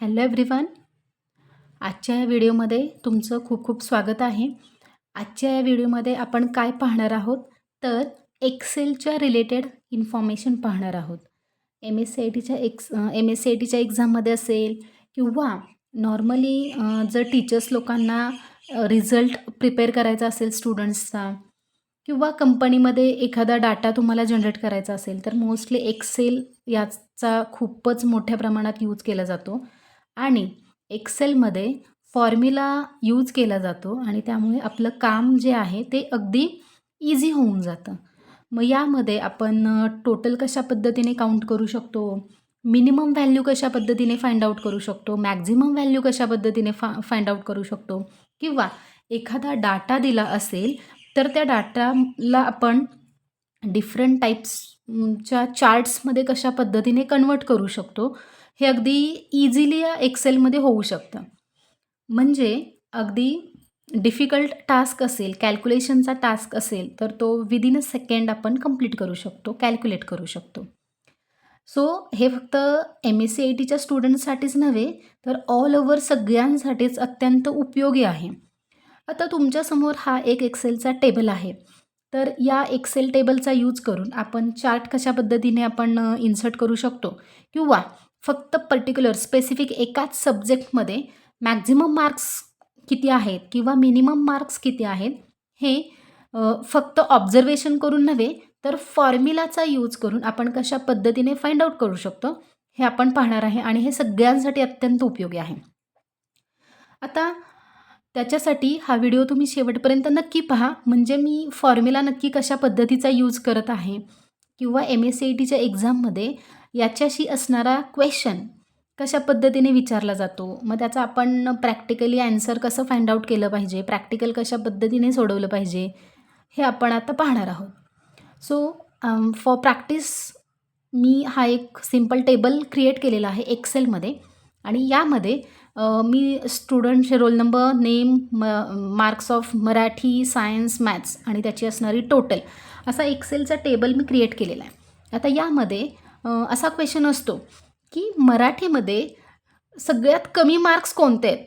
Hello everyone. आजच्या या व्हिडिओमध्ये तुमचं खूप खूप स्वागत आहे. आजच्या या व्हिडिओमध्ये आपण काय पाहणार आहोत तर एक्सेलच्या रिलेटेड इन्फॉर्मेशन पाहणार आहोत. एम एस सी आय टीच्या एक्झाममध्ये असेल किंवा नॉर्मली जर टीचर्स लोकांना रिझल्ट प्रिपेअर करायचा असेल स्टुडंट्सचा किंवा कंपनीमध्ये एखादा डाटा तुम्हाला जनरेट करायचा असेल तर मोस्टली एक्सेल याचा खूपच मोठ्या प्रमाणात यूज केला जातो आणि एक्सेलमध्ये फॉर्म्युला यूज केला जातो आणि त्यामुळे आपलं काम जे आहे ते अगदी इझी होऊन जातं. मग यामध्ये आपण टोटल कशा पद्धतीने काउंट करू शकतो, मिनिमम व्हॅल्यू कशा पद्धतीने फाइंड आउट करू शकतो, मॅक्झिमम व्हॅल्यू कशा पद्धतीने फाइंड आउट करू शकतो किंवा एखादा डाटा दिला असेल तर त्या डाटाला आपण डिफरंट टाईप्सच्या चार्ट्समध्ये कशा पद्धतीने कन्वर्ट करू शकतो हे अगदी इझिली या एक्सेलमध्ये होऊ शकतं. म्हणजे अगदी डिफिकल्ट टास्क असेल, कॅल्क्युलेशनचा टास्क असेल तर तो विदिन अ सेकंड आपण कंप्लीट करू शकतो, कॅल्क्युलेट करू शकतो. सो हे फक्त MSc-ITच्या स्टुडंट्ससाठीच नव्हे तर ऑल ओव्हर सगळ्यांसाठीच अत्यंत उपयोगी आहे. आता तुमच्यासमोर हा एक एक्सेलचा टेबल आहे. तर या एक्सेल टेबलचा यूज करून आपण चार्ट कशा पद्धतीने आपण इन्सर्ट करू शकतो किंवा फक्त पर्टिक्युलर स्पेसिफिक एकाच सब्जेक्टमध्ये मॅक्झिमम मार्क्स किती आहेत किंवा मिनिमम मार्क्स किती आहेत हे फक्त ऑब्झर्वेशन करून नव्हे तर फॉर्म्युलाचा यूज करून आपण कशा पद्धतीने फाइंड आउट करू शकतो हे आपण पाहणार आहे आणि हे सगळ्यांसाठी अत्यंत उपयोगी आहे. आता त्याच्यासाठी हा व्हिडिओ तुम्ही शेवटपर्यंत नक्की पहा, म्हणजे मी फॉर्म्युला नक्की कशा पद्धतीचा यूज करत आहे किंवा MSc-ITच्या एक्झाममध्ये याच्याशी असणारा क्वेश्चन कशा पद्धतीने विचारला जातो, मग त्याचा आपण प्रॅक्टिकली ॲन्सर कसं फाइंड आउट केलं पाहिजे, प्रॅक्टिकल कशा पद्धतीने सोडवलं पाहिजे हे आपण आता पाहणार आहोत. सो फॉर प्रॅक्टिस मी हा एक सिम्पल टेबल क्रिएट केलेला आहे एक्सेलमध्ये आणि यामध्ये मी स्टुडंटचे roll number, name, marks of Marathi, science, maths आणि त्याची असणारी टोटल असा एक्सेलचा टेबल मी क्रिएट केलेला आहे. आता यामध्ये असा क्वेश्चन असतो की मराठीमध्ये सगळ्यात कमी मार्क्स कोणते आहेत?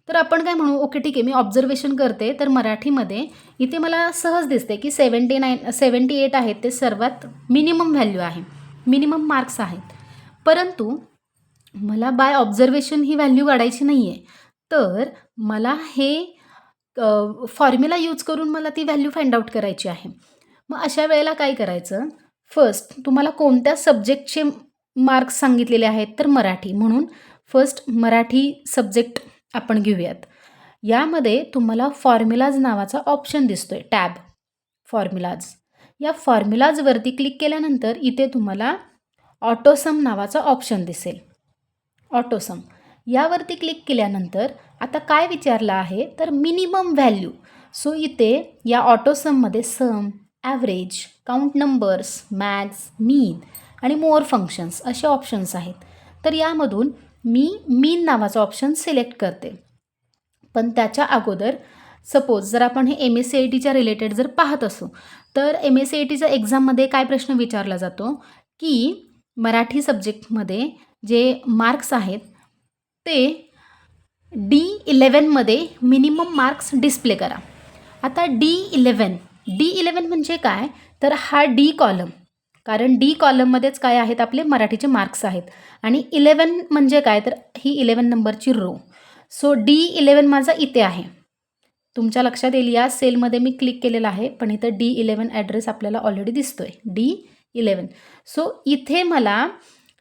तर आपण काय म्हणू, ओके ठीक आहे, मी ऑब्झर्वेशन करते तर मराठीमध्ये इथे मला सहज दिसते की 78 आहेत, ते सर्वात मिनिमम व्हॅल्यू आहे, मिनिमम मार्क्स आहेत. परंतु मला बाय ऑब्झर्वेशन ही व्हॅल्यू काढायची नाही आहे, तर मला हे फॉर्म्युला यूज करून मला ती व्हॅल्यू फाइंड आउट करायची आहे. मग अशा वेळेला काय करायचं, फर्स्ट तुम्हाला कोणत्या सब्जेक्टचे मार्क्स सांगितलेले आहेत तर मराठी, म्हणून फर्स्ट मराठी सब्जेक्ट आपण घेऊयात. यामध्ये तुम्हाला फॉर्म्युलाज नावाचा ऑप्शन दिसतोय, टॅब फॉर्म्युलाज. या फॉर्म्युलाजवरती क्लिक केल्यानंतर इथे तुम्हाला ऑटोसम नावाचा ऑप्शन दिसेल. ऑटोसम यावरती क्लिक केल्यानंतर आता काय विचारलं आहे तर मिनिमम व्हॅल्यू. सो इथे या ऑटोसममध्ये सम, ॲव्हरेज, काउंट नंबर्स, मॅक्स, मीन आणि मोर फंक्शन्स असे ऑप्शन्स आहेत. तर यामधून मी मीन नावाचा ऑप्शन सिलेक्ट करते. पण त्याच्या अगोदर सपोज जर आपण हे MSc-ITच्या रिलेटेड जर पाहत असू तर MSc-ITच्या एक्झाममध्ये काय प्रश्न विचारला जातो की मराठी सब्जेक्टमध्ये जे मार्क्स आहेत ते D11मध्ये मिनिमम मार्क्स डिस्प्ले करा. आता D11 म्हणजे काय तर हा D कॉलम, कारण D कॉलममध्येच काय आहेत आपले मराठीचे मार्क्स आहेत आणि 11 म्हणजे काय तर ही 11 नंबरची रो. सो D11 माझा इथे आहे, तुमच्या लक्षात येईल या सेलमध्ये मी क्लिक केलेला आहे पण इथं D11 ॲड्रेस आपल्याला ऑलरेडी दिसतोय, D11. सो इथे मला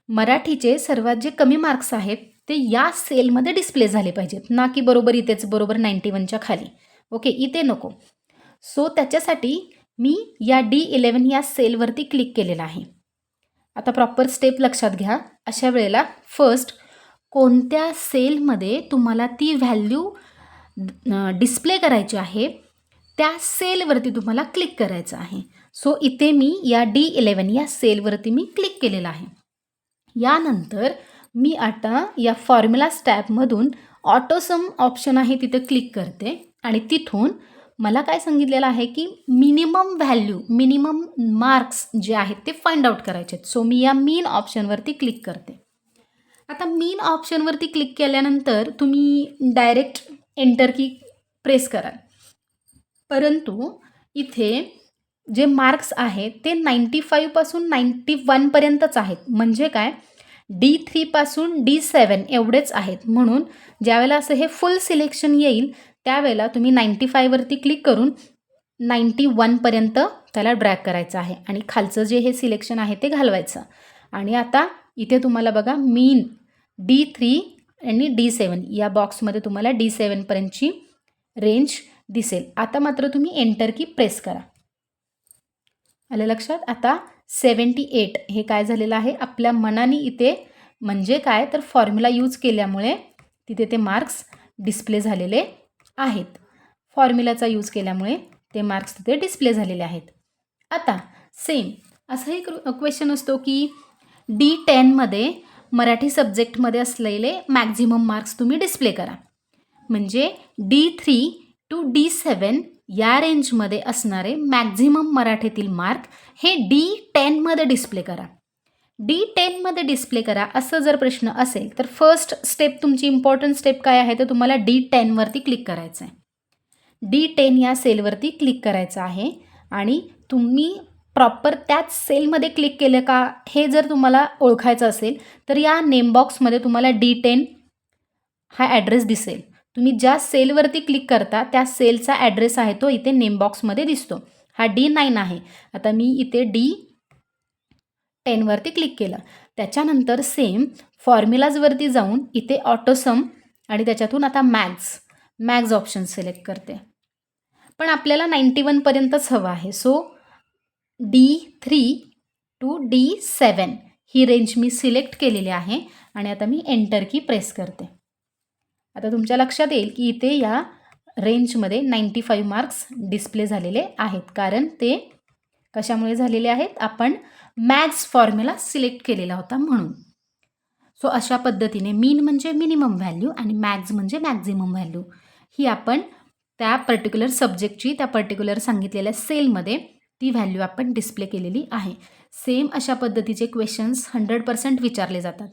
मराठीचे सर्वात जे कमी मार्क्स आहेत ते या सेलमध्ये डिस्प्ले झाले पाहिजेत, ना की बरोबर इथेच बरोबर 91च्या खाली. ओके, इथे नको. सो त्याच्यासाठी मी या D11 या सेलवरती क्लिक केलेला आहे. आता प्रॉपर स्टेप लक्षात घ्या. अशा वेळेला फर्स्ट कोणत्या सेलमध्ये तुम्हाला ती व्हॅल्यू डिस्प्ले करायची आहे त्या सेलवरती तुम्हाला क्लिक करायचं आहे. सो इथे मी या D11 या सेलवरती मी क्लिक केलेलं आहे. यानंतर मी आता या फॉर्म्युलाज टॅबमधून ऑटोसम ऑप्शन आहे तिथे क्लिक करते आणि तिथून मला काय सांगितलेलं आहे की मिनिमम व्हॅल्यू, मिनिमम मार्क्स जे आहेत ते फाइंड आउट करायचे आहेत. सो मी या मीन ऑप्शनवरती क्लिक करते आता मीन ऑप्शनवरती क्लिक केल्यानंतर तुम्ही डायरेक्ट एंटर की प्रेस कराल, परंतु इथे जे मार्क्स आहेत ते 95 पासून 91 पर्यंतच आहेत. म्हणजे काय, D3 पासून D7 एवढेच आहेत. म्हणून ज्यावेळेला असं हे फुल सिलेक्शन येईल त्यावेळेला तुम्ही 95 वरती क्लिक करून 91 पर्यंत त्याला ड्रॅग करायचं आहे आणि खालचं जे हे सिलेक्शन आहे ते घालवायचं. आणि आता इथे तुम्हाला बघा मीन D3 आणि D7 या बॉक्समध्ये तुम्हाला D7 पर्यंतची रेंज दिसेल. आता मात्र तुम्ही एंटर की प्रेस करा. आलं लक्षात? आता 78 हे काय झालेलं आहे, आपल्या मनाने इथे म्हणजे काय तर फॉर्म्युला यूज केल्यामुळे तिथे ते मार्क्स डिस्प्ले झालेले आहेत. फॉर्म्युलाचा यूज केल्यामुळे ते मार्क्स तिथे डिस्प्ले झालेले आहेत. आता सेम असाही क्वेश्चन असतो की D10मध्ये मराठी सब्जेक्टमध्ये असलेले मॅक्झिमम मार्क्स तुम्ही डिस्प्ले करा. म्हणजे D3 to D7 या रेंजमध्ये असणारे मॅक्झिमम मराठीतील मार्क हे D10मध्ये डिस्प्ले करा. D10मध्ये डिस्प्ले करा असं जर प्रश्न असेल तर फर्स्ट स्टेप, तुमची इम्पॉर्टंट स्टेप काय आहे तर तुम्हाला D10वरती क्लिक करायचं आहे. D10 या सेलवरती क्लिक करायचं आहे आणि तुम्ही प्रॉपर त्याच सेलमध्ये क्लिक केलं का हे जर तुम्हाला ओळखायचं असेल तर या नेम बॉक्समध्ये तुम्हाला D10 हा ॲड्रेस दिसेल. तुम्ही ज्या सेलवरती क्लिक करता त्या सेलचा ॲड्रेस आहे तो इथे नेम बॉक्समध्ये दिसतो. हा D9 आहे. आता मी इथे D10वरती क्लिक केलं. त्याच्यानंतर सेम फॉर्म्युलाजवरती जाऊन इथे ऑटोसम आणि त्याच्यातून आता मॅग्स ऑप्शन सिलेक्ट करते. पण आपल्याला 91 पर्यंतच हवं आहे. So D3 to D7 he range me select केलेली आहे आणि आता मी एंटर की प्रेस करते. आता तुमच्या लक्षात येईल की इथे या रेंजमध्ये 95 मार्क्स डिस्प्ले झालेले आहेत. कारण ते कशामुळे झालेले आहेत, आपण मॅग्स फॉर्म्युला सिलेक्ट केलेला होता म्हणून. सो अशा पद्धतीने मीन म्हणजे मिनिमम व्हॅल्यू आणि मॅग्स म्हणजे मॅक्झिमम व्हॅल्यू ही आपण त्या पर्टिक्युलर सब्जेक्टची त्या पर्टिक्युलर सांगितलेल्या सेलमध्ये ती व्हॅल्यू आपण डिस्प्ले केलेली आहे. सेम अशा पद्धतीचे क्वेश्चन्स 100% विचारले जातात.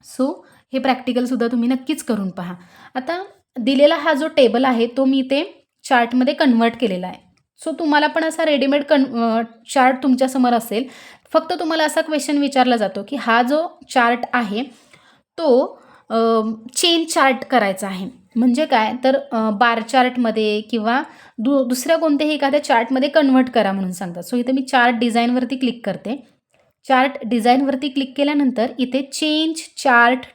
सो हे प्रॅक्टिकलसुद्धा तुम्ही नक्कीच करून पहा. आता दिलेला हा जो टेबल आहे तो मी ते चार्टमध्ये कन्वर्ट केलेला आहे. सो तुम्हाला पण असा रेडीमेड चार्ट तुमच्यासमोर असेल. फक्त तुम्हाला असा क्वेश्चन विचारला जातो की हा जो चार्ट आहे तो चेन चार्ट करायचा आहे. म्हणजे काय तर बार चार्टमध्ये किंवा दुसऱ्या कोणत्याही एखाद्या चार्टमध्ये कन्वर्ट करा म्हणून सांगतात. सो इथे मी चार्ट डिझाईनवरती क्लिक करते. चार्ट डिझाईनवरती क्लिक केल्यानंतर इथे चेंज चार्ट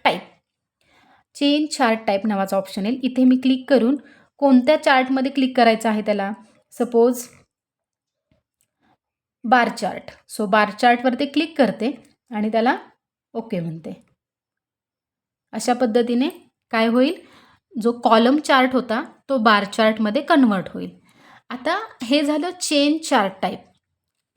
टाईप नावाचा ऑप्शन येईल. इथे मी क्लिक करून कोणत्या चार्टमध्ये क्लिक करायचं आहे त्याला, सपोज बार चार्ट. सो बार चार्टवरती क्लिक करते आणि त्याला ओके म्हणते. अशा पद्धतीने काय होईल, जो कॉलम चार्ट होता तो बार चार्टमध्ये कन्वर्ट होईल. आता हे झालं चेंज चार्ट टाईप.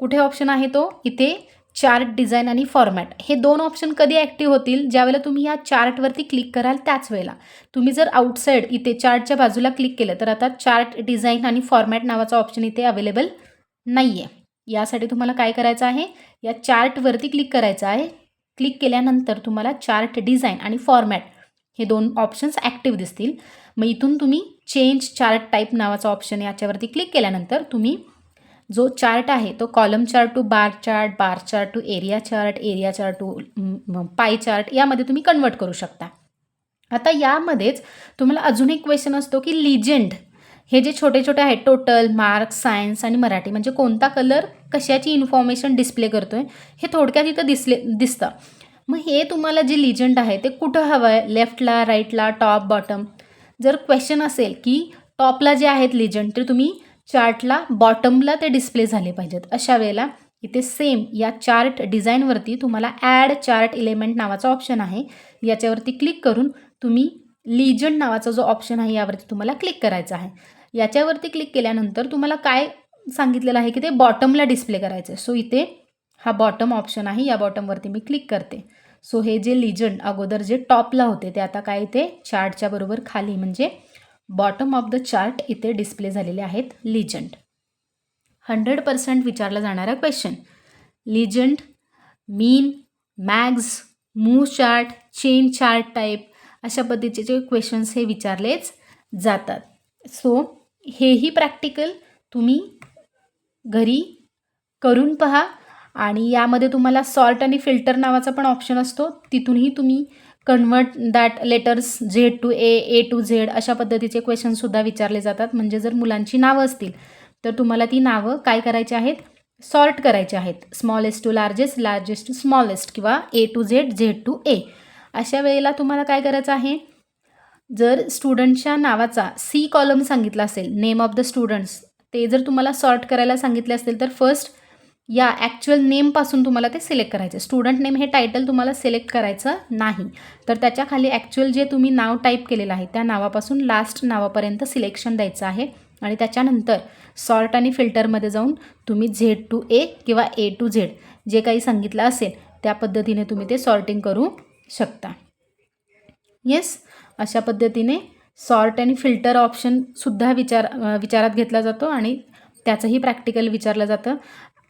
कुठे ऑप्शन आहे तो, इथे चार्ट डिझाईन आणि फॉर्मॅट हे दोन ऑप्शन कधी ॲक्टिव्ह होतील, ज्यावेळेला तुम्ही या चार्टवरती क्लिक कराल त्याच वेळेला. तुम्ही जर आउटसाईड इथे चार्टच्या बाजूला क्लिक केलं तर आता चार्ट डिझाईन आणि फॉर्मॅट नावाचा ऑप्शन इथे अवेलेबल नाही आहे. यासाठी तुम्हाला काय करायचं आहे, या चार्टवरती क्लिक करायचं आहे. क्लिक केल्यानंतर तुम्हाला चार्ट डिझाईन आणि फॉर्मॅट हे दोन ऑप्शन्स ॲक्टिव्ह दिसतील. मग इथून तुम्ही चेंज चार्ट टाईप नावाचा ऑप्शन याच्यावरती क्लिक केल्यानंतर तुम्ही जो चार्ट आहे तो column chart to bar chart to area chart to pie chart यामध्ये तुम्ही कन्वर्ट करू शकता. आता यामध्येच तुम्हाला अजून एक क्वेश्चन असतो की लिजेंड हे जे छोटे छोटे आहेत, टोटल, मार्क्स, सायन्स आणि मराठी, म्हणजे कोणता कलर कशाची इन्फॉर्मेशन डिस्प्ले करतो आहे हे थोडक्यात इथं दिसतं. मग हे तुम्हाला जे लिजंड आहे ते कुठं हवं आहे, लेफ्टला, राईटला, टॉप, बॉटम. जर क्वेश्चन असेल की टॉपला जे आहेत लिजंड ते तुम्ही चार्टला बॉटमला ते डिस्प्ले झाले पाहिजेत. अशा वेळेला इथे सेम या चार्ट डिझाईनवरती तुम्हाला ॲड चार्ट एलिमेंट नावाचा ऑप्शन आहे. याच्यावरती क्लिक करून तुम्ही लिजंड नावाचा जो ऑप्शन आहे यावरती तुम्हाला क्लिक करायचं आहे. याच्यावरती क्लिक केल्यानंतर तुम्हाला काय सांगितलेलं आहे की ते बॉटमला डिस्प्ले करायचं आहे. सो इथे हा बॉटम ऑप्शन आहे, या बॉटमवरती मी क्लिक करते. सो हे जे लिजंड अगोदर जे टॉपला होते ते आता काय इथे चार्टच्या बरोबर खाली म्हणजे बॉटम ऑफ द चार्ट इथे डिस्प्ले झालेले आहेत लिजंड. 100% विचारला जाणारा question. Legend, mean, max, move chart, change chart type अशा पद्धतीचे क्वेश्चन्स हे विचारलेच जातात. सो हेही प्रॅक्टिकल तुम्ही घरी करून पहा आणि यामध्ये तुम्हाला सॉर्ट आणि फिल्टर नावाचा पण ऑप्शन असतो. तिथूनही तुम्ही convert that letters Z to A to Z अशा पद्धतीचे क्वेश्चनसुद्धा विचारले जातात. म्हणजे जर मुलांची नावं असतील तर तुम्हाला ती नावं काय करायची आहेत, सॉर्ट करायचे आहेत. Smallest to largest, largest to smallest किंवा A to Z, Z to A. अशा वेळेला तुम्हाला काय करायचं आहे, जर स्टुडंटच्या नावाचा C कॉलम सांगितला असेल, नेम ऑफ द स्टुडंट्स, ते जर तुम्हाला सॉर्ट करायला सांगितले असतील तर फर्स्ट या ॲक्च्युअल नेमपासून तुम्हाला ते सिलेक्ट करायचे. स्टुडंट नेम हे टायटल तुम्हाला सिलेक्ट करायचं नाही, तर त्याच्या खाली ॲक्च्युअल जे तुम्ही नाव टाईप केलेलं आहे त्या नावापासून लास्ट नावापर्यंत सिलेक्शन द्यायचं आहे आणि त्याच्यानंतर सॉर्ट आणि फिल्टरमध्ये जाऊन तुम्ही Z to A किंवा A to Z जे काही सांगितलं असेल त्या पद्धतीने तुम्ही ते सॉर्टिंग करू शकता. येस, अशा पद्धतीने सॉर्ट आणि फिल्टर ऑप्शनसुद्धा विचारात घेतला जातो आणि त्याचंही प्रॅक्टिकल विचारलं जातं.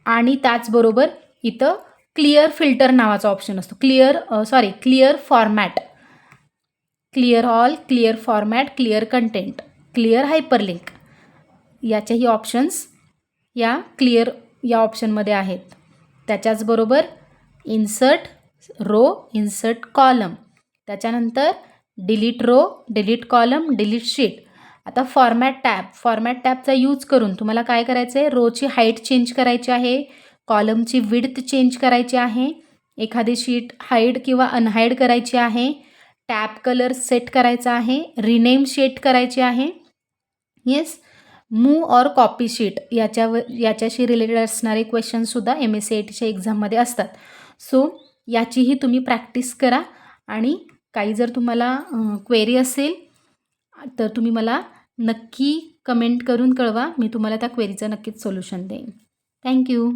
आणि त्याचबरोबर इथं क्लिअर फिल्टर नावाचा ऑप्शन असतो. Clear format, clear all, clear format, clear content, clear hyperlink याच्याही ऑप्शन्स या ऑप्शनमध्ये आहेत. त्याच्याचबरोबर इन्सर्ट रो, इन्सर्ट कॉलम, त्याच्यानंतर delete row, delete column, delete sheet. आता फॉर्मॅट टॅबचा यूज करून तुम्हाला काय करायचं आहे, रोची हाईट चेंज करायची आहे, कॉलमची विड्थ चेंज करायची आहे, एखादी शीट हाईड किंवा अनहाईड करायची आहे, टॅब कलर सेट करायचा आहे, रिनेम शीट करायची आहे. Yes, move or copy sheet याच्याशी रिलेटेड असणारे क्वेश्चनसुद्धा MSCITच्या एक्झाममध्ये असतात. सो याचीही तुम्ही प्रॅक्टिस करा आणि काही जर तुम्हाला क्वेरी असेल तर तुम्ही मला नक्की कमेंट करून कळवा. मी तुम्हाला त्या क्वेरीचं नक्कीच सोल्युशन देईन. थँक्यू.